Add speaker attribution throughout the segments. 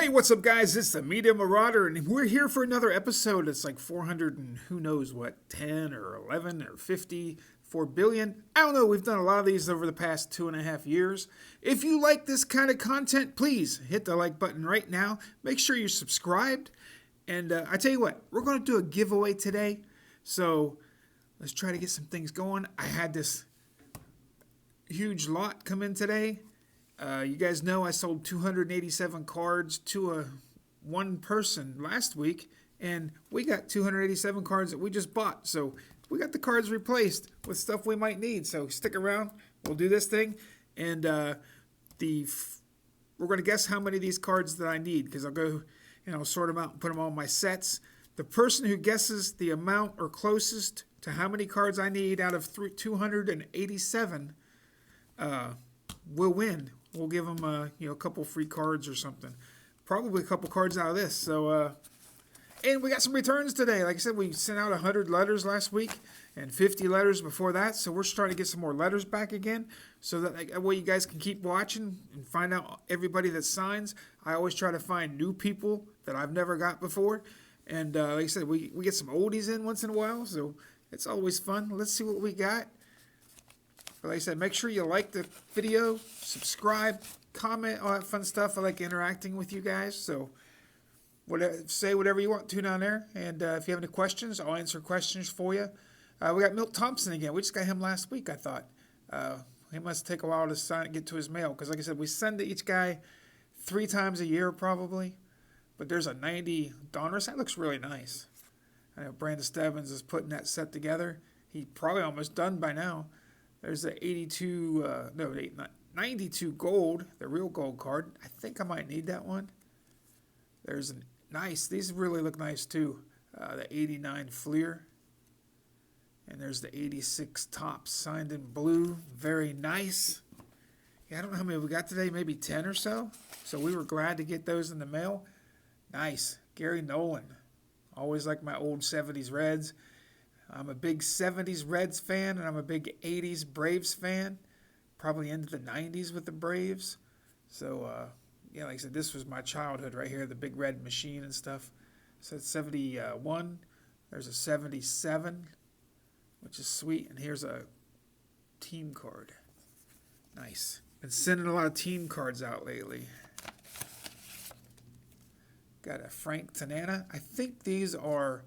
Speaker 1: Hey, what's up, guys? It's the Media Marauder, and we're here for another episode. It's like 400 and who knows what, 10 or 11 or 54 billion. I don't know. We've done a lot of these over the past 2.5 years. If you like this kind of content, please hit the like button right now. Make sure you're subscribed. And I tell you what, we're going to do a giveaway today. So let's try to get some things going. I had this huge lot come in today. You guys know I sold 287 cards to one person last week, and we got 287 cards that we just bought. So we got the cards replaced with stuff we might need. So stick around. We'll do this thing, and we're going to guess how many of these cards that I need, because I'll go, sort them out and put them on my sets. The person who guesses the amount or closest to how many cards I need out of 287 will win. We'll give them a couple free cards or something. Probably a couple cards out of this. So, and we got some returns today. Like I said, we sent out 100 letters last week and 50 letters before that. So we're trying to get some more letters back again, so that way you guys can keep watching and find out everybody that signs. I always try to find new people that I've never got before. And like I said, we get some oldies in once in a while. So it's always fun. Let's see what we got. But like I said, make sure you like the video, subscribe, comment, all that fun stuff. I like interacting with you guys. So say whatever you want to down there. And if you have any questions, I'll answer questions for you. We got Milt Thompson again. We just got him last week, I thought. He must take a while to get to his mail. Because like I said, we send to each guy 3 times a year probably. But there's a 90 Donruss. That looks really nice. I know Brandon Stebbins is putting that set together. He's probably almost done by now. There's the 92 gold, the real gold card. I think I might need that one. There's a nice, these really look nice too. The 89 Fleer. And there's the 86 Tops signed in blue. Very nice. Yeah, I don't know how many we got today, maybe 10 or so. So we were glad to get those in the mail. Nice. Gary Nolan. Always like my old 70s Reds. I'm a big 70s Reds fan, and I'm a big 80s Braves fan. Probably into the 90s with the Braves. So, yeah, like I said, this was my childhood right here, the big red machine and stuff. So it's 71. There's a 77, which is sweet. And here's a team card. Nice. Been sending a lot of team cards out lately. Got a Frank Tanana. I think these are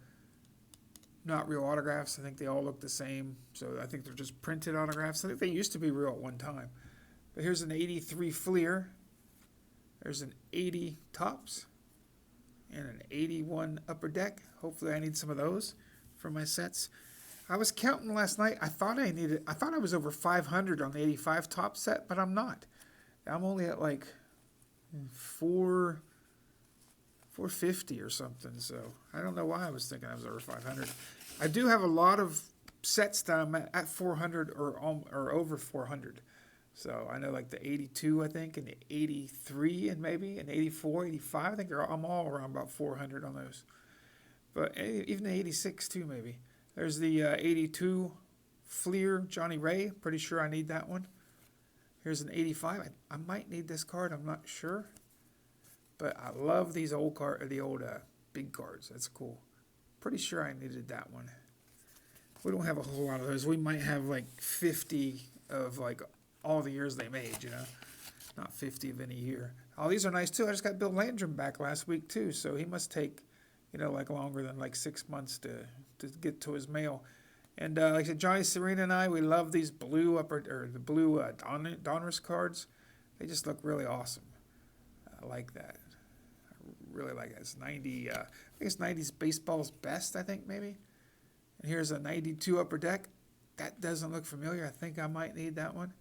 Speaker 1: not real autographs. I think they all look the same. So I think they're just printed autographs. I think they used to be real at one time. But here's an 83 Fleer. There's an 80 Tops. And an 81 Upper Deck. Hopefully I need some of those for my sets. I was counting last night. I thought I was over 500 on the 85 Top set, but I'm not. I'm only at like 450 or something, so I don't know why I was thinking I was over 500. I do have a lot of sets that I'm at 400 or over 400. So I know like the 82, I think, and the 83, and maybe an 84, 85. I think I'm all around about 400 on those. But even the 86 too, maybe. There's the 82 Fleer Johnny Ray. Pretty sure I need that one. Here's an 85. I might need this card. I'm not sure. But I love these old big cards. That's cool. Pretty sure I needed that one. We don't have a whole lot of those. We might have like 50 of like all the years they made, Not 50 of any year. Oh, these are nice too. I just got Bill Landrum back last week too. So he must take, like longer than like 6 months to get to his mail. And like I said, Johnny Serena and I, we love these blue Donruss cards. They just look really awesome. I like that. Really like it. It's 90. I think it's 90s baseball's best. I think maybe. And here's a 92 Upper Deck. That doesn't look familiar. I think I might need that one.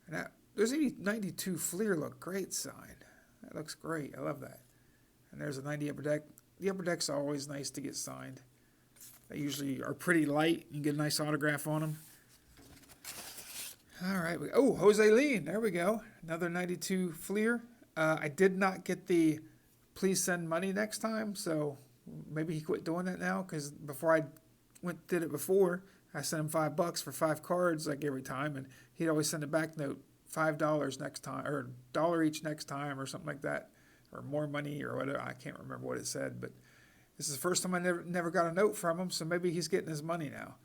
Speaker 1: And there's 92 Fleer look great signed. That looks great. I love that. And there's a 90 Upper Deck. The Upper Decks are always nice to get signed. They usually are pretty light. You can get a nice autograph on them. All right. Jose Lean. There we go. Another 92 Fleer. I did not get the please send money next time, so maybe he quit doing that now, because before I did it before, I sent him $5 for 5 cards like every time, and he'd always send a back note, $5 next time, or $1 each next time, or something like that. or more money or whatever. I can't remember what it said, but this is the first time I never got a note from him, so maybe he's getting his money now.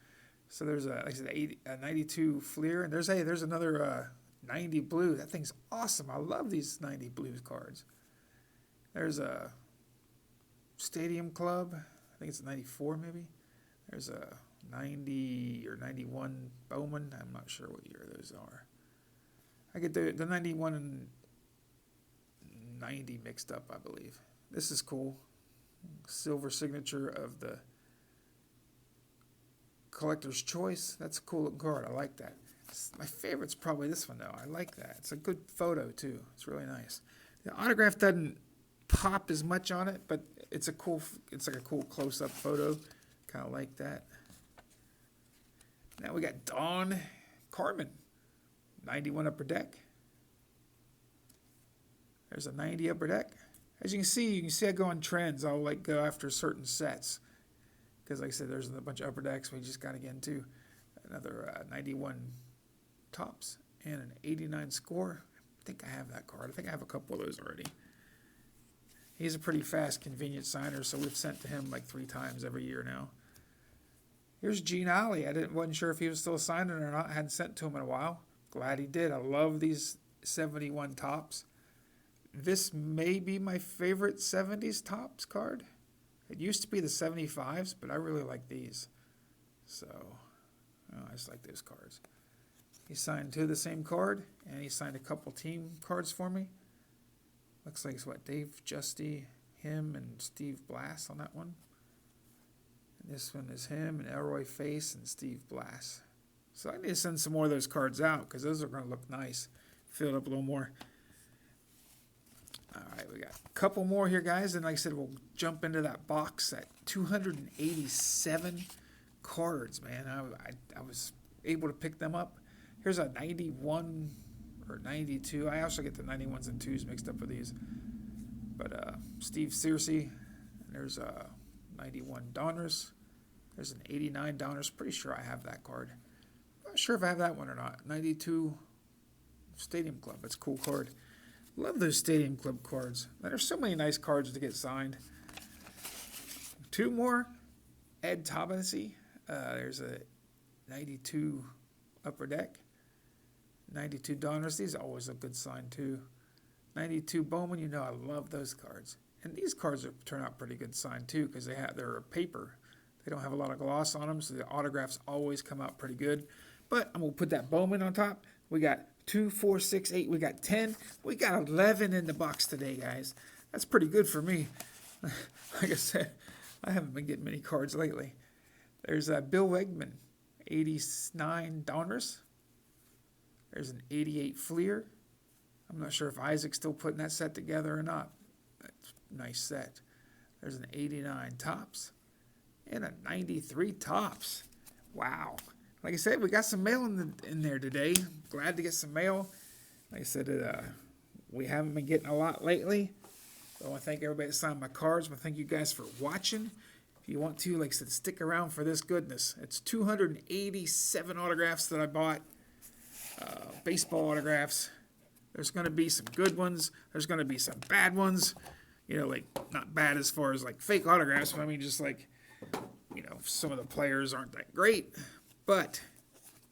Speaker 1: So there's a, like I said, a 92 Fleer, and there's another 90 blue. That thing's awesome. I love these 90 blues cards. There's a Stadium Club. I think it's a 94 maybe. There's a 90 or 91 Bowman. I'm not sure what year those are. I get the 91 and 90 mixed up, I believe. This is cool. Silver signature of the Collector's Choice. That's a cool looking card. I like that. My favorite's probably this one though. I like that. It's a good photo too. It's really nice. The autograph doesn't pop as much on it, but it's like a cool close-up photo. Kind of like that. Now we got Don Carmen, 91 upper deck. There's a 90 upper deck. As you can see I go on trends. I'll like go after certain sets. Because like I said, there's a bunch of upper decks we just got to get into. Another 91 tops and an 89 score. I think I have that card. I think I have a couple of those already. He's a pretty fast, convenient signer, so we've sent to him like 3 times every year now. Here's Gene Ollie. I wasn't sure if he was still signing or not. I hadn't sent to him in a while. Glad he did. I love these 71 tops. This may be my favorite 70s tops card. It used to be the 75s, but I really like these. So, I just like those cards. He signed 2 of the same card, and he signed a couple team cards for me. Looks like it's what, Dave Justy, him, and Steve Blass on that one. And this one is him, and Elroy Face, and Steve Blass. So I need to send some more of those cards out, because those are going to look nice. Fill it up a little more. All right, we got a couple more here, guys. And like I said, we'll jump into that box at 287 cards, man. I was able to pick them up. Here's a 91 or 92. I also get the 91s and 2s mixed up with these. But Steve Searcy. There's a 91 Donruss. There's an 89 Donruss. Pretty sure I have that card. Not sure if I have that one or not. 92 Stadium Club. That's a cool card. Love those Stadium Club cards. There's so many nice cards to get signed. 2 more. Ed Taubasi. There's a 92 upper deck. 92 Donruss. These are always a good sign too. 92 Bowman. You know I love those cards. And these cards turn out pretty good sign too because they're paper. They don't have a lot of gloss on them, so the autographs always come out pretty good. But I'm going to put that Bowman on top. We got 2, 4, 6, 8. We got 10. We got 11 in the box today, guys. That's pretty good for me. Like I said, I haven't been getting many cards lately. There's Bill Wegman, 89 Donruss. There's an 88 Fleer. I'm not sure if Isaac's still putting that set together or not. That's a nice set. There's an 89 Topps and a 93 Topps. Wow. Like I said, we got some mail in there today. Glad to get some mail. Like I said, we haven't been getting a lot lately. So I want to thank everybody that signed my cards. I want to thank you guys for watching. If you want to, like I said, stick around for this goodness. It's 287 autographs that I bought. Baseball autographs. There's going to be some good ones. There's going to be some bad ones. You know, like, not bad as far as, like, fake autographs. But I mean, just like, you know, some of the players aren't that great. But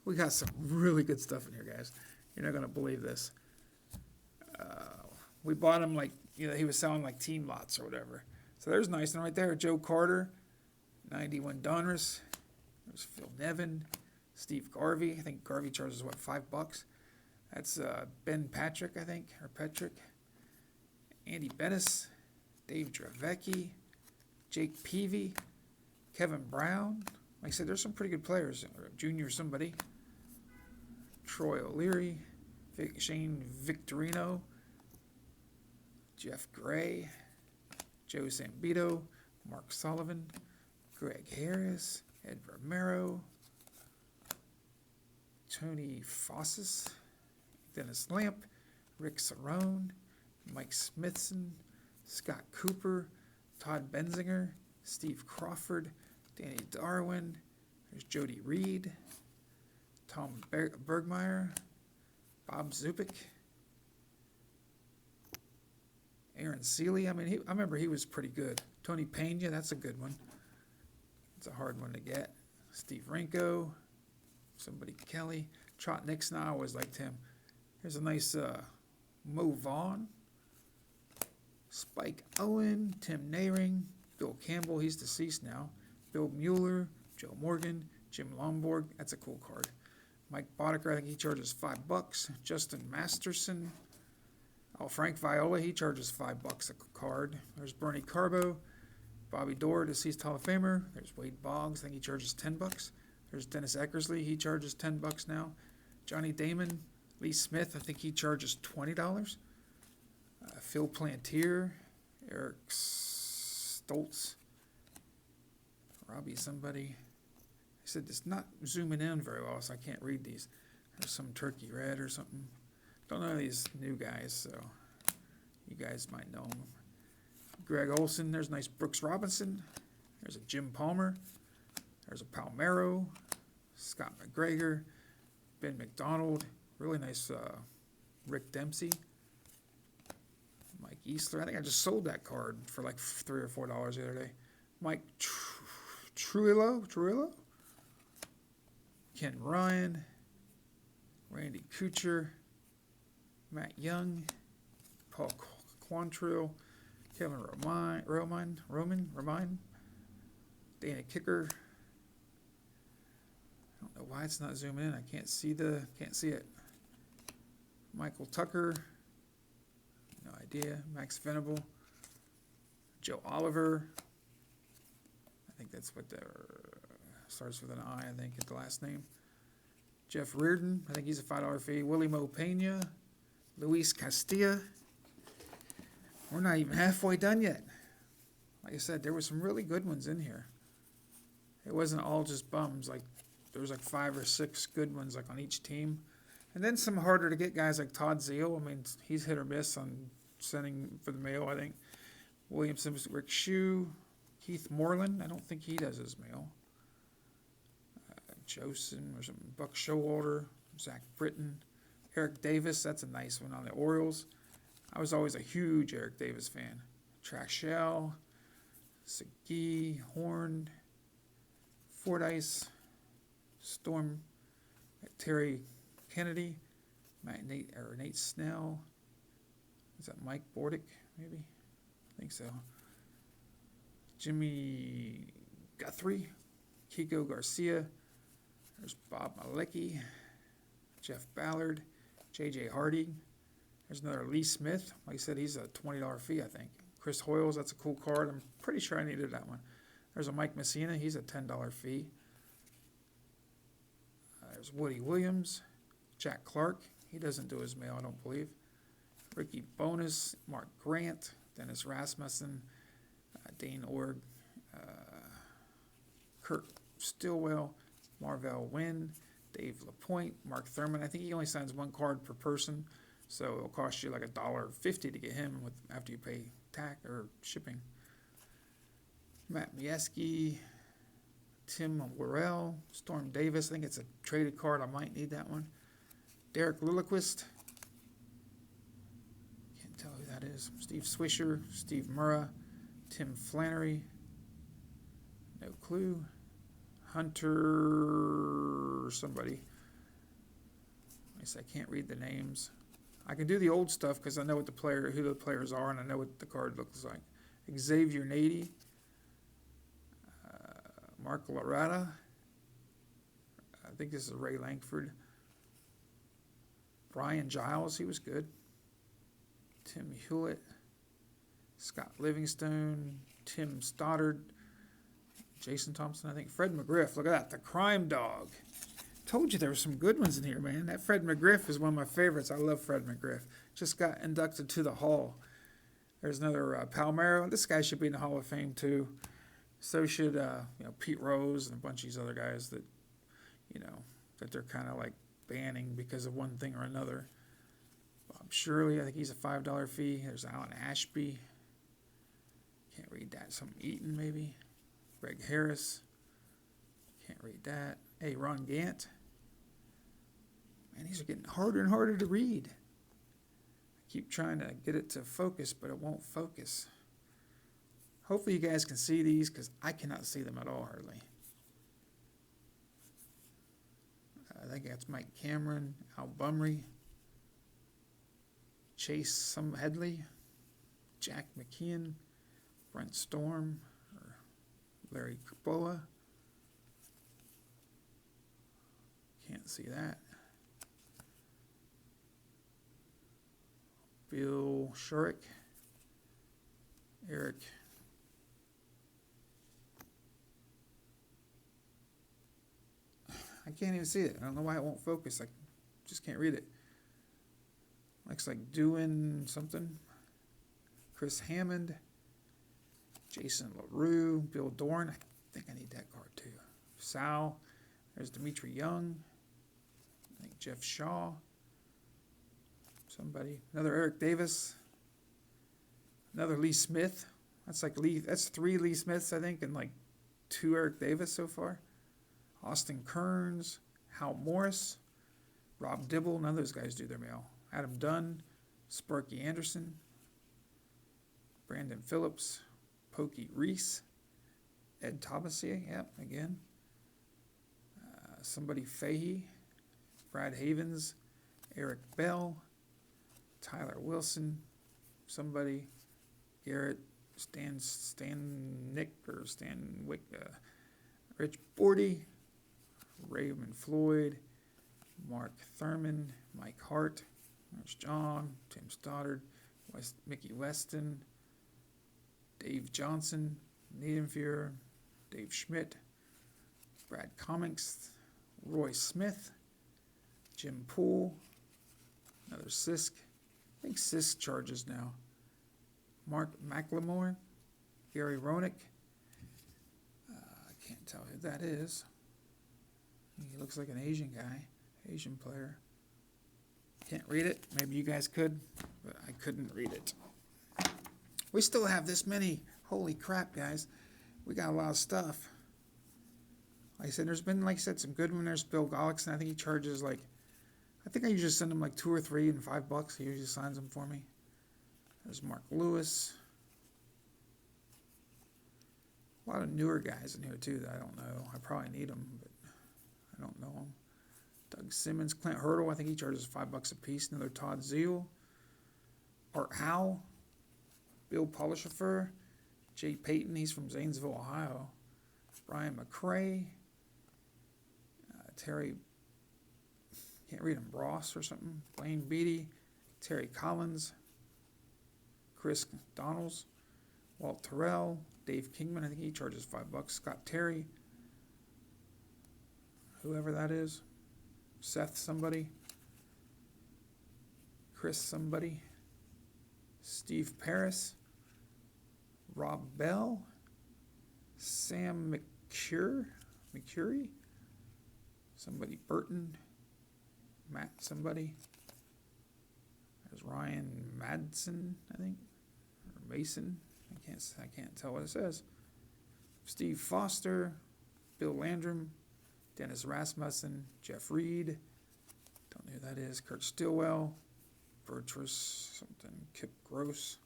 Speaker 1: we got some really good stuff in here, guys. You're not going to believe this. We bought him like, you know, he was selling like team lots or whatever. So there's a nice one right there. Joe Carter, 91 Donruss. There's Phil Nevin, Steve Garvey. I think Garvey charges, what, $5? That's Ben Patrick, I think, or Petrick. Andy Bennis, Dave Dravecki, Jake Peavy, Kevin Brown. Like I said, there's some pretty good players. Junior somebody. Troy O'Leary, Shane Victorino, Jeff Gray, Joe Zambito, Mark Sullivan, Greg Harris, Ed Romero, Tony Fossis, Dennis Lamp, Rick Cerrone, Mike Smithson, Scott Cooper, Todd Benzinger, Steve Crawford, Danny Darwin, there's Jody Reed, Tom Bergmeyer, Bob Zupik, Aaron Aaron Seeley, I mean, I remember he was pretty good. Tony Pena, that's a good one. It's a hard one to get. Steve Rinko, somebody Kelly. Trot Nixon, I always liked him. Here's a nice Mo Vaughn. Spike Owen, Tim Nehring, Bill Campbell, he's deceased now. Bill Mueller, Joe Morgan, Jim Lomborg, that's a cool card. Mike Boddicker, I think he charges $5. Justin Masterson. Oh, Frank Viola, he charges $5 a card. There's Bernie Carbo. Bobby Doerr, deceased Hall of Famer. There's Wade Boggs, I think he charges $10. There's Dennis Eckersley, he charges $10 now. Johnny Damon, Lee Smith, I think he charges $20. Phil Plantier, Eric Stoltz, Robbie somebody. He said it's not zooming in very well, so I can't read these. There's some Turkey Red or something. Don't know these new guys, so you guys might know them. Greg Olson, there's a nice Brooks Robinson. There's a Jim Palmer. There's a Palmero. Scott McGregor. Ben McDonald. Really nice Rick Dempsey. Mike Eastler. I think I just sold that card for like $3 or $4 the other day. Mike Truillo. Ken Ryan. Randy Kuchar. Matt Young. Paul Quantrill. Kevin Roman. Dana Kicker. I don't know why it's not zooming in. I can't see it. Michael Tucker. No idea. Max Venable. Joe Oliver. I think that's what starts with an I, I think, at the last name. Jeff Reardon. I think he's a $5 fee. Willie Mo Pena. Luis Castilla. We're not even halfway done yet. Like I said, there were some really good ones in here. It wasn't all just bums. Like there was like 5 or 6 good ones like on each team. And then some harder to get guys like Todd Zeal. I mean, he's hit or miss on sending for the mail, I think. William Simpson, Rick Shue, Keith Moreland. I don't think he does his mail. Josen or something. Buck Showalter, Zach Britton, Eric Davis. That's a nice one on the Orioles. I was always a huge Eric Davis fan. Trashell, Segui, Horn, Fordyce, Storm, Terry Kennedy, Nate Snell. Is that Mike Bordick, maybe? I think so. Jimmy Guthrie, Kiko Garcia. There's Bob Malecki, Jeff Ballard, J.J. Hardy. There's another Lee Smith. Like I said, he's a $20 fee, I think. Chris Hoyles, that's a cool card. I'm pretty sure I needed that one. There's a Mike Messina. He's a $10 fee. There's Woody Williams. Jack Clark. He doesn't do his mail, I don't believe. Ricky Bonus. Mark Grant. Dennis Rasmussen. Dane Org. Kurt Stillwell. Marvell Wynn. Dave LaPointe. Mark Thurman. I think he only signs 1 card per person. So it'll cost you like $1.50 to get him after you pay tax or shipping. Matt Mieski, Tim Worrell, Storm Davis. I think it's a traded card. I might need that one. Derek Lilliquist. Can't tell who that is. Steve Swisher, Steve Murrah, Tim Flannery. No clue. Hunter somebody. I guess I can't read the names. I can do the old stuff because I know what who the players are, and I know what the card looks like. Xavier Nady, Mark Loretta. I think this is Ray Langford. Brian Giles, he was good. Tim Hewlett, Scott Livingstone, Tim Stoddard, Jason Thompson, I think. Fred McGriff, look at that, the crime dog. Told you there were some good ones in here, man. That Fred McGriff is one of my favorites. I love Fred McGriff. Just got inducted to the Hall. There's another Palmero. This guy should be in the Hall of Fame too. So should Pete Rose and a bunch of these other guys that that they're kind of like banning because of one thing or another. Bob Shirley, I think he's a $5 fee. There's Alan Ashby. Can't read that. Some Eaton maybe. Greg Harris. Can't read that. Hey, Ron Gant. Man, these are getting harder and harder to read. I keep trying to get it to focus, but it won't focus. Hopefully you guys can see these, because I cannot see them at all hardly. I think that's Mike Cameron, Al Bumry, Chase Headley, Jack McKeon, Brent Storm, or Larry Kupoa. Can't see that. Bill Shurick, Eric I can't even see it. I don't know why it won't focus. I just can't read it. Looks like doing something. Chris Hammond, Jason LaRue, Bill Doerr. I think I need that card too. Sal. There's Dimitri Young. I think Jeff Shaw. Somebody. Another Eric Davis. Another Lee Smith. That's like Lee. That's 3 Lee Smiths, I think, and like 2 Eric Davis so far. Austin Kearns, Hal Morris, Rob Dibble. None of those guys do their mail. Adam Dunn, Sparky Anderson, Brandon Phillips, Pokey Reese, Ed Thomasie, yep, again. Somebody Fahey, Brad Havens, Eric Bell, Tyler Wilson, somebody, Garrett Stanwick, Rich Bordy, Raymond Floyd, Mark Thurman, Mike Hart, there's John, Tim Stoddard, Mickey Weston, Dave Johnson, Niedenfuhr, Dave Schmidt, Brad Comics, Roy Smith, Jim Poole, another Sisk. I think Sisk charges now. Mark McLemore, Gary Ronick. I can't tell who that is. He looks like an Asian guy, Asian player. Can't read it. Maybe you guys could, but I couldn't read it. We still have this many. Holy crap, guys. We got a lot of stuff. Like I said, there's been, like I said, some good ones. There's Bill Golickson. I think he charges like, I think I usually send him like 2 or 3 and $5. He usually signs them for me. There's Mark Lewis. A lot of newer guys in here too that I don't know. I probably need them, but I don't know them. Doug Simmons, Clint Hurdle. I think he charges $5 a piece. Another Todd Zeal. Art Howe. Bill Polishifer. Jay Payton. He's from Zanesville, Ohio. Brian McCrae. Terry, can't read him, Ross or something. Blaine Beatty. Terry Collins. Chris Donalds. Walt Terrell. Dave Kingman. I think he charges $5. Scott Terry. Whoever that is. Seth somebody. Chris somebody. Steve Paris. Rob Bell. Sam McCurry. Somebody Burton. Matt somebody. There's Ryan Madsen, I think. Or Mason. I can't tell what it says. Steve Foster. Bill Landrum. Dennis Rasmussen. Jeff Reed. Don't know who that is. Kurt Stillwell. Bertrus something. Kip Gross.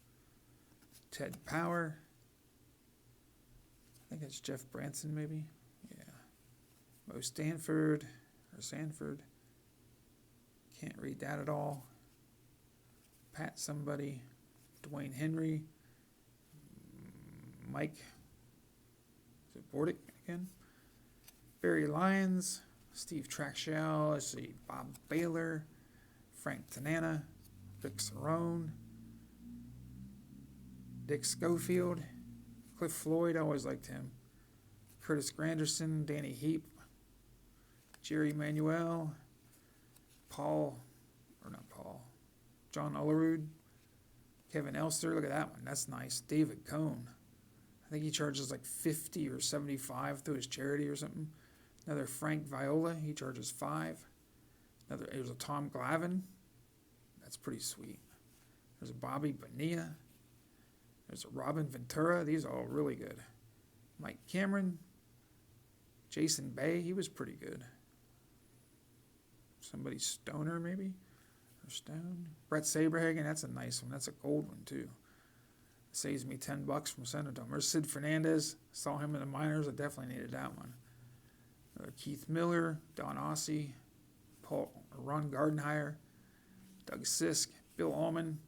Speaker 1: Ted Power. I think that's Jeff Branson, maybe. Yeah. Mo Sanford. Can't read that at all. Pat somebody. Dwayne Henry. Mike. Is it Bordick again? Barry Lyons. Steve Traxell. Let's see. Bob Baylor. Frank Tanana. Rick Cerrone. Dick Schofield. Cliff Floyd, I always liked him. Curtis Granderson, Danny Heap, Jerry Manuel, John Ullerud, Kevin Elster, look at that one, that's nice. David Cohn, I think he charges like 50 or 75 through his charity or something. Another Frank Viola, he charges 5. There's a Tom Glavine, that's pretty sweet. There's a Bobby Bonilla. There's a Robin Ventura. These are all really good. Mike Cameron. Jason Bay. He was pretty good. Somebody Stoner, maybe? Or Stone. Brett Saberhagen, that's a nice one. That's a gold one, too. Saves me $10 from sending to him. There's Sid Fernandez. Saw him in the minors. I definitely needed that one. Keith Miller, Don Ossie, Ron Gardenhire, Doug Sisk, Bill Allman,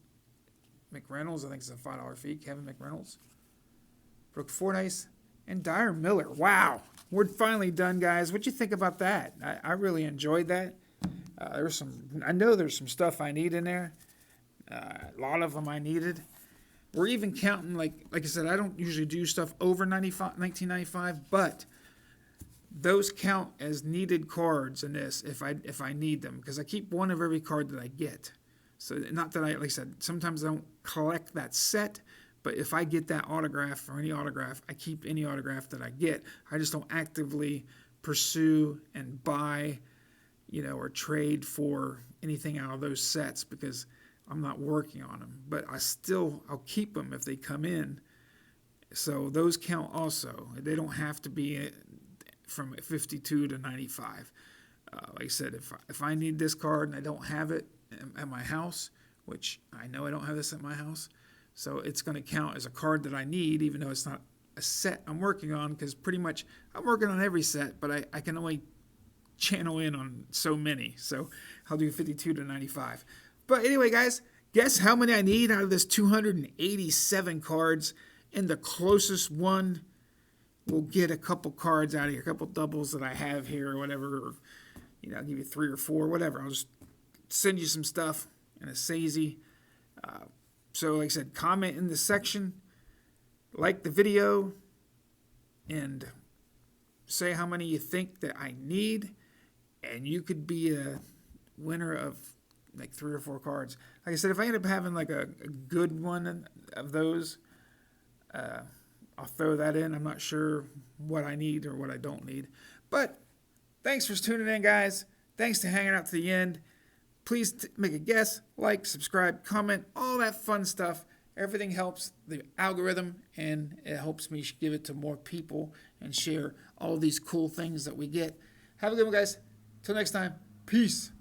Speaker 1: McReynolds, I think it's a $5 fee, Kevin McReynolds, Brooke Fordyce, and Dyer Miller. Wow, we're finally done, guys. What you think about that? I really enjoyed that. I know there's some stuff I need in there. A lot of them I needed. We're even counting, like I said, I don't usually do stuff over 1995, but those count as needed cards in this if I need them, because I keep one of every card that I get. So not that like I said, sometimes I don't collect that set, but if I get that autograph or any autograph, I keep any autograph that I get. I just don't actively pursue and buy, or trade for anything out of those sets because I'm not working on them. But I'll keep them if they come in. So those count also. They don't have to be from 52 to 95. Like I said, if I need this card and I don't have it at my house, which I know I don't have this at my house, so it's going to count as a card that I need, even though it's not a set I'm working on, because pretty much I'm working on every set, but I can only channel in on so many. So I'll do 52 to 95. But anyway, guys, guess how many I need out of this 287 cards, and the closest one we'll get a couple cards out of here, a couple doubles that I have here or whatever. Or, I'll give you 3 or 4, whatever. I'll just send you some stuff in a SASE. So like I said, comment in the section, like the video, and say how many you think that I need, and you could be a winner of like 3 or 4 cards. Like I said, if I end up having like a good one of those, I'll throw that in. I'm not sure what I need or what I don't need. But thanks for tuning in, guys. Thanks for hanging out to the end. Please make a guess, like, subscribe, comment, all that fun stuff. Everything helps the algorithm, and it helps me give it to more people and share all these cool things that we get. Have a good one, guys. Till next time. Peace.